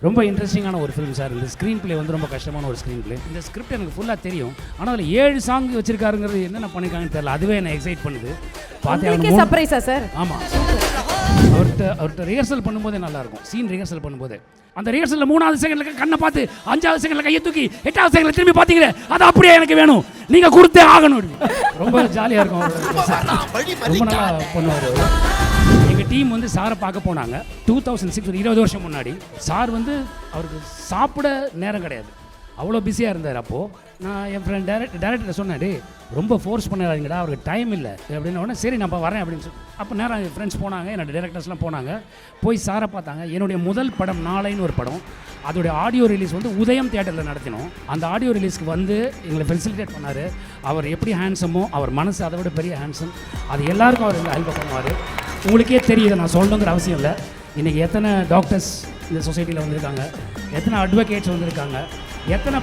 ரொம்ப இன்ட்ரெஸ்டிங்கான ஒரு ஃபிலிம் சார். இந்த ஸ்க்ரீன் பிளே வந்து ரொம்ப கஷ்டமான ஒரு ஸ்க்ரீன் பிளே. இந்த ஸ்கிரிப்ட் எனக்கு ஃபுல்லாக தெரியும், ஆனால் அதில் 7 சாங் வச்சிருக்காருங்கிறது என்னென்ன பண்ணியிருக்காங்கன்னு தெரியல. அதுவே என்ன எக்ஸைட் பண்ணுது. பார்த்தே சர்ப்ரைஸா சார்? ஆமாம், அவர்கிட்ட ரிஹர்சல் பண்ணும்போதே நல்லாயிருக்கும். சீன் ரிஹர்சல் பண்ணும்போது அந்த ரிஹர்சலில் 3வது செகண்டில் கண்ணை பார்த்து 5வது செகண்டில் கையை தூக்கி 8வது செகண்டில் திரும்பி பார்த்தீங்களே, அது அப்படியே எனக்கு வேணும், நீங்கள் கொடுத்தே ஆகணும். ரொம்ப ஜாலியாக இருக்கும். ரொம்ப நல்லா பண்ணுவார். எங்கள் டீம் வந்து சாரை பார்க்க போனாங்க 2006, 20 வருஷம் முன்னாடி. சார் வந்து அவருக்கு சாப்பிட நேரம் கிடையாது, அவ்வளோ பிஸியாக இருந்தார். அப்போது நான் என் ஃப்ரெண்ட் டேரக்டர் சொன்னேன், டே ரொம்ப ஃபோர்ஸ் பண்ணாதீங்கடா, அவருக்கு டைம் இல்லை அப்படின்னு. உடனே சரி நான் வரேன் அப்படின்னு சொல்லி அப்போ நேரம் என் ஃப்ரெண்ட்ஸ் போனாங்க, என்னோட டேரக்டர்ஸ்லாம் போனாங்க. போய் சாரை பார்த்தாங்க. என்னுடைய முதல் படம் நாளைன்னு ஒரு படம், அதோடைய ஆடியோ ரிலீஸ் வந்து உதயம் தியேட்டரில் நடத்தினோம். அந்த ஆடியோ ரிலீஸ்க்கு வந்து எங்களை ஃபெசிலிட்டேட் பண்ணார். அவர் எப்படி ஹேண்ட்ஸமோ அவர் மனசு அதை விட பெரிய ஹேண்ட்ஸம். அது எல்லாருக்கும் அவர் ஹெல்ப் பண்ணுவார். உங்களுக்கே தெரியுது, நான் சொல்லணுங்கிற அவசியம் இல்லை. இன்றைக்கி எத்தனை டாக்டர்ஸ் இந்த சொசைட்டியில் வந்திருக்காங்க, எத்தனை அட்வொகேட்ஸ் வந்திருக்காங்க, எத்தனை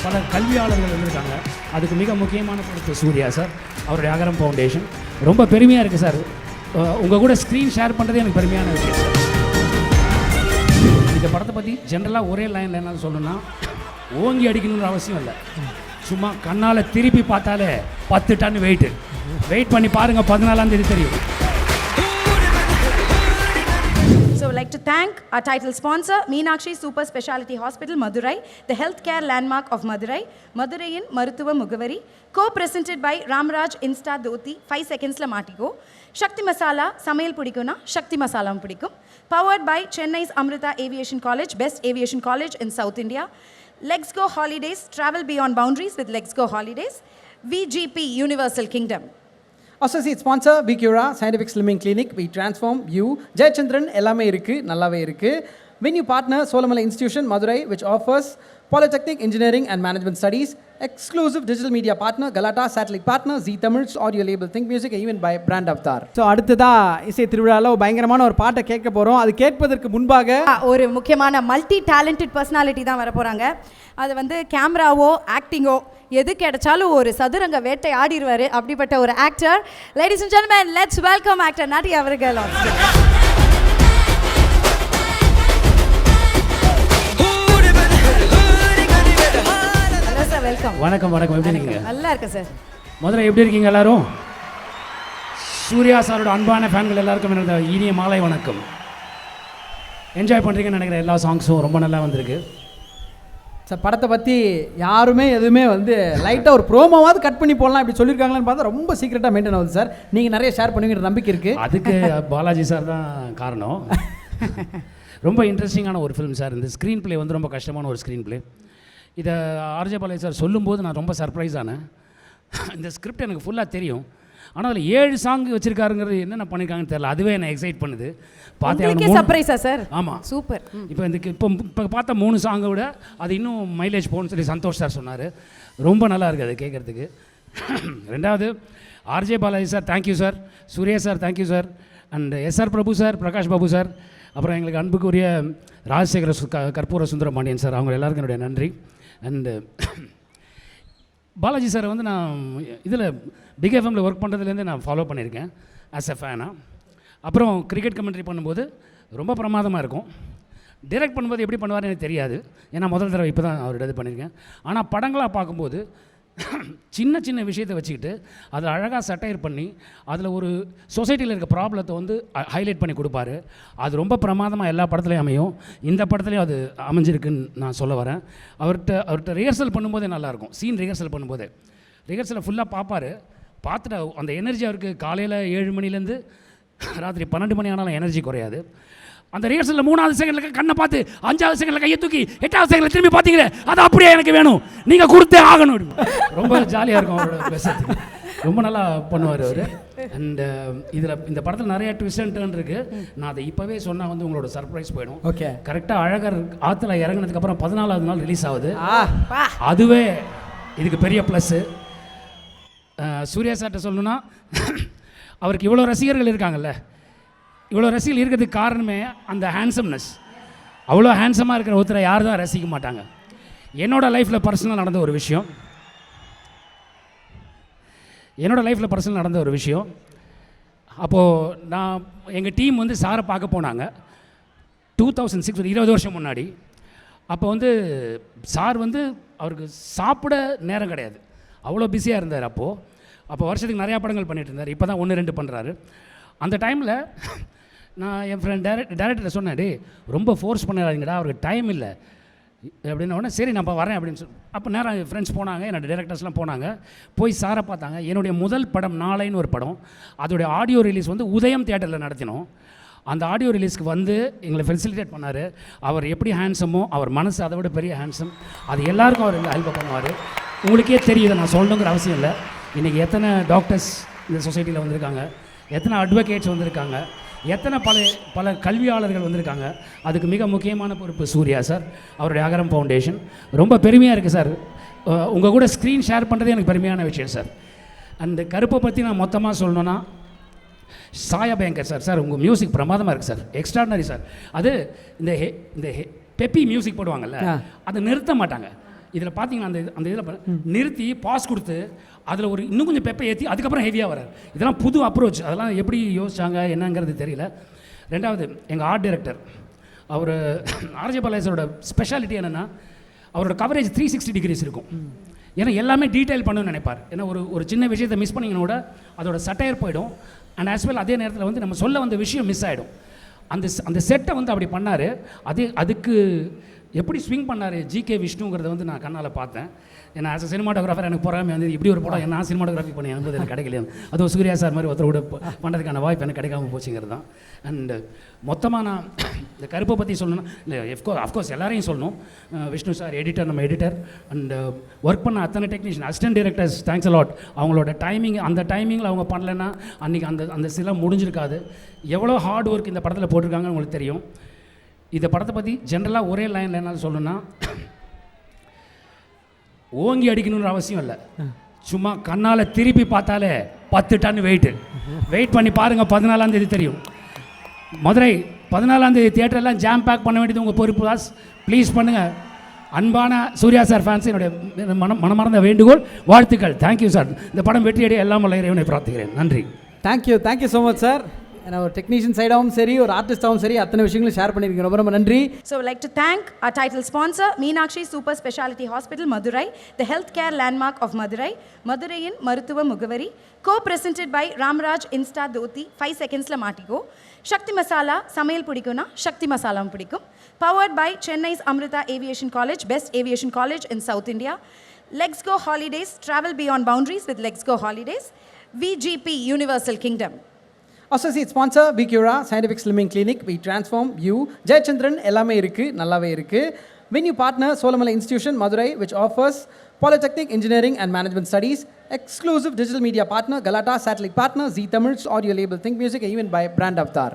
பல கல்வியாளர்கள் வந்திருக்காங்க. அதுக்கு மிக முக்கியமான பொறுப்பு சூர்யா சார், அவருடைய அகரம் ஃபவுண்டேஷன். ரொம்ப பெருமையாக இருக்குது சார். உங்கள் கூட ஸ்க்ரீன் ஷேர் பண்ணுறதே எனக்கு பெருமையான விஷயம் சார். இந்த படத்தை பற்றி ஜென்ரலாக ஒரே லைனில் என்ன சொல்லணும்னா, ஓங்கி அடிக்கணுங்கிற அவசியம் இல்லை. சும்மா கண்ணால் திருப்பி பார்த்தாலே 10 டன் வெயிட் பண்ணி பாருங்கள், 14ஆம் தேதி தெரியும். So I'd like to thank our title sponsor, Meenakshi Super Speciality Hospital, Madurai, the healthcare landmark of Madurai, Maduraiyin Maruthuva Mugavari, co-presented by Ramraj Insta Dhoti, 5 seconds la maatiko, Shakti Masala, Samayal Pudikuna, Shakti Masalam Pudikum, powered by Chennai's Amrita Aviation College, best aviation college in South India, Legs Go Holidays, travel beyond boundaries with Legs Go Holidays, VGP Universal Kingdom. Associate sponsor Bicura Scientific Slimming Clinic, we transform you. Jayachandran எல்லாமே இருக்கு, நல்லாவே இருக்கு. Venue partner Solamalai Institution Madurai, which offers Polytechnic Engineering and Management Studies. Exclusive digital media partner Galata, satellite partner Zee Tamil's audio label Think Music, even by Brand Avatar. So அடுத்ததா இசை திருவிழாவில் பயங்கரமான ஒரு பாட்டை கேட்க போகிறோம். அது கேட்பதற்கு முன்பாக ஒரு முக்கியமான மல்டி டேலண்டட் பர்சனாலிட்டி தான் வர போகிறாங்க. அது வந்து கேமராவோ ஆக்டிங்கோ எது கிடைச்சாலும் ஒரு சதுரங்க வேட்டை ஆடிடுவார். அப்படிப்பட்ட ஒரு actor. Ladies and gentlemen, let's welcome actor Natty அவர்கள். Hello sir, welcome. வணக்கம். எப்படி இருக்கீங்க? நல்லா இருக்கேன் சார். முதல்ல எப்படி இருக்கீங்க எல்லாரும்? சூர்யா சாரோட அன்பான ஃபேன்கள் எல்லாருக்கும் என்னோட இனிய மாலை வணக்கம். என்ஜாய் பண்ணுறீங்கன்னு நினைக்கிறேன். எல்லா சாங்ஸும் ரொம்ப நல்லா வந்திருக்கு. சார் படத்தை பற்றி யாருமே எதுவுமே வந்து லைட்டாக ஒரு ப்ரோமோவாவது கட் பண்ணி போடலாம் இப்படி சொல்லியிருக்காங்களான்னு பார்த்தா ரொம்ப சீக்கிரட்டாக மெயின்டைன் ஆகுது சார். நீங்கள் நிறைய ஷேர் பண்ணுவீங்கிற நம்பிக்கை இருக்குது. அதுக்கு பாலாஜி சார் தான் காரணம். ரொம்ப இன்ட்ரெஸ்டிங்கான ஒரு ஃபிலிம் சார். இந்த ஸ்க்ரீன் பிளே வந்து ரொம்ப கஷ்டமான ஒரு ஸ்க்ரீன் பிளே. இதை ஆர்ஜே பாலாஜி சார் சொல்லும்போது நான் ரொம்ப சர்ப்ரைஸ் ஆனேன். இந்த ஸ்கிரிப்ட் எனக்கு ஃபுல்லாக தெரியும், ஆனால் அதில் 7 சாங் வச்சிருக்காருங்கிறது என்னென்ன பண்ணியிருக்காங்கன்னு தெரியல. அதுவே என்ன எக்ஸைட் பண்ணுது. பார்த்தே சர்ப்ரைஸா சார்? ஆமாம், சூப்பர். இப்போ பார்த்த 3 சாங்கை விட அது இன்னும் மைலேஜ் போகணும்னு சொல்லி சந்தோஷ் சார் சொன்னார். ரொம்ப நல்லா இருக்குது அது கேட்குறதுக்கு. ரெண்டாவது RJ Balaji sir thank you sir, Suriya sir thank you sir, and SR Prabhu sir, Prakash Babu sir, அப்புறம் எங்களுக்கு அன்புக்குரிய ராஜசேகர கற்பூர சுந்தரபாண்டியன் சார், அவங்க எல்லாருக்கும் என்னுடைய நன்றி. அண்டு பாலாஜி சார் வந்து நான் இதில் பிக் எஃப்எம்மில் ஒர்க் பண்ணுறதுலேருந்து நான் ஃபாலோ பண்ணியிருக்கேன் ஆஸ் எ ஃபேனாக. அப்புறம் கிரிக்கெட் கமெண்ட்ரி பண்ணும்போது ரொம்ப பிரமாதமாக இருக்கும். டைரக்ட் பண்ணும்போது எப்படி பண்ணுவார்னு எனக்கு தெரியாது, ஏன்னா முதல் தடவை இப்போ தான் அவரோட இது பண்ணியிருக்கேன். ஆனால் படங்களாக பார்க்கும்போது சின்ன சின்ன விஷயத்தை வச்சுக்கிட்டு அதில் அழகாக சட்டையர் பண்ணி அதில் ஒரு சொசைட்டியில் இருக்க ப்ராப்ளத்தை வந்து ஹைலைட் பண்ணி கொடுப்பாரு. அது ரொம்ப பிரமாதமாக எல்லா படத்துலையும் அமையும். இந்த படத்துலையும் அது அமைஞ்சிருக்குன்னு நான் சொல்ல வரேன். அவர்கிட்ட ரிஹர்சல் பண்ணும்போதே நல்லாயிருக்கும். சீன் ரிஹர்சல் பண்ணும்போதே ரிஹர்சலை ஃபுல்லாக பார்த்துட்டு அந்த எனர்ஜி அவருக்கு காலையில் 7 மணிலேருந்து ராத்திரி 12 மணி ஆனாலும் எனர்ஜி குறையாது. அந்த ரிஹர்சலில் 3வது செகண்டில் கண்ணை பார்த்து 5வது செகண்டில் கையை தூக்கி 8வது செகண்டில் திரும்பி பார்த்தீங்களே, அது அப்படியே எனக்கு வேணும், நீங்கள் கொடுத்தே ஆகணும். ரொம்ப ஜாலியாக இருக்கும் அவரோட பேசுறதுக்கு. ரொம்ப நல்லா பண்ணுவார் அவர். அண்ட் இந்த படத்தில் நிறைய ட்விஸ்ட் அண்ட் டர்ன் இருக்குது. நான் அதை இப்போவே சொன்னால் வந்து உங்களோட சர்ப்ரைஸ் போயிடும். ஓகே, கரெக்டாக அழகர் ஆற்றுல இறங்கினதுக்கப்புறம் 14வது நாள் ரிலீஸ் ஆகுது. அதுவே இதுக்கு பெரிய ப்ளஸ்ஸு. சூர்யா சார்கிட்ட சொல்லணுன்னா, அவருக்கு இவ்வளோ ரசிகர்கள் இருக்காங்கல்ல, இவ்வளோ ரசிகர்கள் இருக்கிறதுக்கு காரணமே அந்த ஹேண்ட்ஸம்னஸ். அவ்வளோ ஹேண்ட்ஸமாக இருக்கிற ஒருத்தரை யார் தான் ரசிக்க மாட்டாங்க. என்னோடய லைஃப்பில் பர்சனலாக நடந்த ஒரு விஷயம், அப்போது நான் எங்கள் டீம் வந்து சாரை பார்க்க போனாங்க 2006, 20 வருஷம் முன்னாடி. அப்போ வந்து சார் வந்து அவருக்கு சாப்பிட நேரம் கிடையாது, அவ்வளோ பிஸியாக இருந்தார். அப்போ வருஷத்துக்கு நிறையா படங்கள் பண்ணிட்டு இருந்தார். இப்போ தான் 1-2 பண்ணுறாரு. அந்த டைமில் நான் என் ஃப்ரெண்ட் டேரக்டரை சொன்னேன், டே ரொம்ப ஃபோர்ஸ் பண்ணிடாதீங்கடா, அவருக்கு டைம் இல்லை அப்படின்ன உடனே சரி நான் வரேன் அப்படின்னு சொல்லி அப்போ நேரம் என் ஃப்ரெண்ட்ஸ் போனாங்க, என்னோடய டேரக்டர்ஸ்லாம் போனாங்க, போய் சாரை பார்த்தாங்க. என்னுடைய முதல் படம் நாளைன்னு ஒரு படம், அதோடைய ஆடியோ ரிலீஸ் வந்து உதயம் தியேட்டரில் நடத்தினோம். அந்த ஆடியோ ரிலீஸ்க்கு வந்து எங்களை ஃபெசிலிட்டேட் பண்ணார். அவர் எப்படி ஹேண்ட்ஸமோ அவர் மனசு அதை விட பெரிய ஹேண்ட்ஸம். அது எல்லாருக்கும் அவர் ஹெல்ப் பண்ணுவார். உங்களுக்கே தெரியுது, நான் சொல்லணுங்கிற அவசியம் இல்லை. இன்றைக்கி எத்தனை டாக்டர்ஸ் இந்த சொசைட்டியில் வந்திருக்காங்க, எத்தனை அட்வொகேட்ஸ் வந்திருக்காங்க, எத்தனை பல கல்வியாளர்கள் வந்திருக்காங்க. அதுக்கு மிக முக்கியமான பொறுப்பு சூர்யா சார், அவருடைய அகரம் ஃபவுண்டேஷன். ரொம்ப பெருமையாக இருக்குது சார், உங்கள் கூட ஸ்க்ரீன் ஷேர் பண்ணுறதே எனக்கு பெருமையான விஷயம் சார். அந்த கருப்பை பற்றி நான் மொத்தமாக சொல்லணுன்னா, சாயா பேங்கர் சார் உங்கள் மியூசிக் பிரமாதமாக இருக்குது சார், எக்ஸ்ட்ராடனரி சார். அது இந்த பெப்பி மியூசிக் போடுவாங்கல்ல, அதை நிறுத்த மாட்டாங்க. இதில் பார்த்தீங்கன்னா அந்த இதில் நிறுத்தி பாஸ் கொடுத்து அதில் ஒரு இன்னும் கொஞ்சம் பெப்பை ஏற்றி அதுக்கப்புறம் ஹெவியாக வராது. இதெல்லாம் புது அப்ரோச், அதெல்லாம் எப்படி யோசிச்சாங்க என்னங்கிறது தெரியல. ரெண்டாவது எங்கள் ஆர்ட் டைரக்டர் அவர் ஆர்ஜே பாலாஜியோட ஸ்பெஷாலிட்டி என்னென்னா, அவரோட கவரேஜ் 360 டிகிரிஸ் இருக்கும். ஏன்னா எல்லாமே டீட்டெயில் பண்ணணும்னு நினைப்பார். ஏன்னா ஒரு சின்ன விஷயத்தை மிஸ் பண்ணிங்கன்னா கூட அதோட சட்டையர் போயிடும். அண்ட் ஆஸ் வெல் அதே நேரத்தில் வந்து நம்ம சொல்ல வந்த விஷயம் மிஸ் ஆகிடும். அந்த செட்டை வந்து அப்படி பண்ணார். அதுக்கு எப்படி ஸ்விங் பண்ணார் ஜிகே விஷ்ணுங்கிறத வந்து நான் கண்ணால் பார்த்தேன். ஏன்னா ஆஸ் அ சினிமாட்டோகிராஃபர் எனக்கு போகாமல் வந்து இப்படி ஒரு படம் என்ன சினிமாட்டோகிராஃபி பண்ணி அனுபவம் எனக்கு கிடைக்கல. அதுவும் சூர்யா சார் மாதிரி ஒருத்தர் கூட பண்ணுறதுக்கான வாய்ப்பு எனக்கு கிடைக்காமல் போச்சுங்கிறது தான். அண்டு மொத்தமாக நான் இந்த கருப்பை பற்றி சொல்லணும்னா, இல்லை அஃப்கோர்ஸ் எல்லாரையும் சொல்லணும். விஷ்ணு சார் எடிட்டர், நம்ம எடிட்டர், அண்டு ஒர்க் பண்ண அத்தனை technician, assistant directors, thanks a lot. அவங்களோட டைமிங், அந்த டைமிங்கில் அவங்க பண்ணலைன்னா அன்றைக்கி அந்த சில முடிஞ்சிருக்காது. எவ்வளோ ஹார்ட் ஒர்க் இந்த படத்தில் போட்டிருக்காங்கன்னு உங்களுக்கு தெரியும். இந்த படத்தை பற்றி ஜென்ரலாக ஒரே லைனில் என்ன சொல்லணும்னா, ஓங்கி அடிக்கணுன்ற அவசியம் இல்லை, சும்மா கண்ணால் திருப்பி பார்த்தாலே 10 டன் வெயிட் பண்ணி பாருங்கள். 14ஆம் தேதி தெரியும். மதுரை 14ஆம் தேதி தியேட்டரெல்லாம் ஜாம் பேக் பண்ண வேண்டியது உங்கள் பொறுப்பு தாஸ். ப்ளீஸ் பண்ணுங்கள். அன்பான சூர்யா சார் ஃபேன்ஸ், என்னுடைய மனமார்ந்த வேண்டுகோள், வாழ்த்துக்கள். Thank you sir. இந்த படம் வெற்றியடைய எல்லாம் வல்ல இறைவனை பிரார்த்திக்கிறேன். நன்றி. Thank you so much sir. ஏன்னா ஒரு டெக்னீஷியன் சைடாகவும் சரி, ஒரு ஆர்டிஸ்டாகவும் சரி, அத்தனை விஷயங்களும் ஷேர் பண்ணியிருக்கீங்க. ரொம்ப நன்றி. So I'd like to thank our title sponsor, Meenakshi Super Speciality Hospital, Madurai, the healthcare landmark of Madurai, Madurayin Maruthuva Mugavari, co-presented by Ramraj Insta Dhoti, 5 seconds la maatiko, Shakti Masala, Samayal Pudikuna, Shakti Masalam Pudikum, powered by Chennai's Amrita Aviation College, best aviation college in South India, Legs Go Holidays, travel beyond boundaries with Legs Go Holidays, VGP Universal Kingdom. Associate sponsor, Bicura Scientific Slimming Clinic, we transform you. Jayachandran ellame irukku, nallave irukku. Venue partner, Solamalai Institution, Madurai, which offers Polytechnic Engineering and Management Studies. Exclusive digital media partner, Galata Satellite partner, Zee Tamil's audio label Think Music, even by Brand Avatar.